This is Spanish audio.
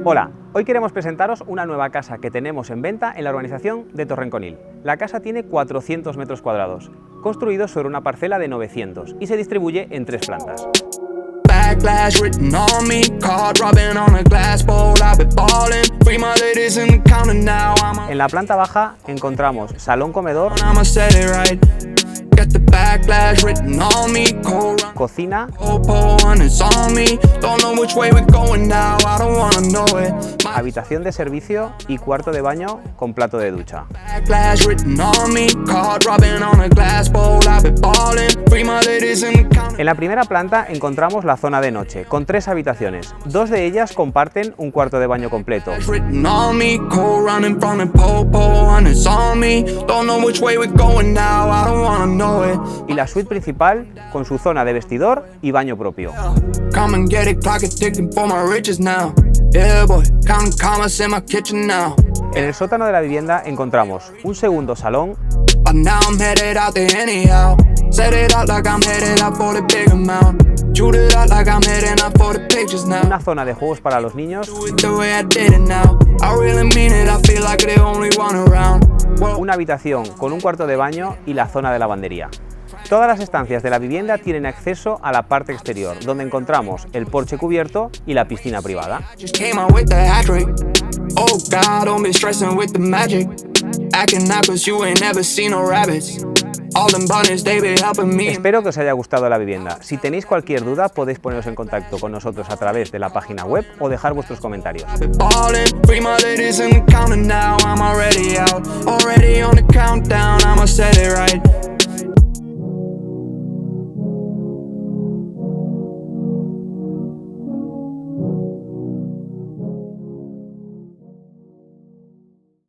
Hola, hoy queremos presentaros una nueva casa que tenemos en venta en la urbanización de Torrenconil. La casa tiene 400 metros cuadrados, construido sobre una parcela de 900 y se distribuye en 3 plantas. En la planta baja encontramos salón comedor, cocina, habitación de servicio y cuarto de baño con plato de ducha. En la primera planta encontramos la zona de noche, con 3 habitaciones. 2 de ellas comparten un cuarto de baño completo. Y la suite principal con su zona de vestidor y baño propio. En el sótano de la vivienda encontramos un segundo salón, una zona de juegos para los niños, una habitación con un cuarto de baño y la zona de lavandería. Todas las estancias de la vivienda tienen acceso a la parte exterior, donde encontramos el porche cubierto y la piscina privada. Espero que os haya gustado la vivienda. Si tenéis cualquier duda, podéis poneros en contacto con nosotros a través de la página web o dejar vuestros comentarios.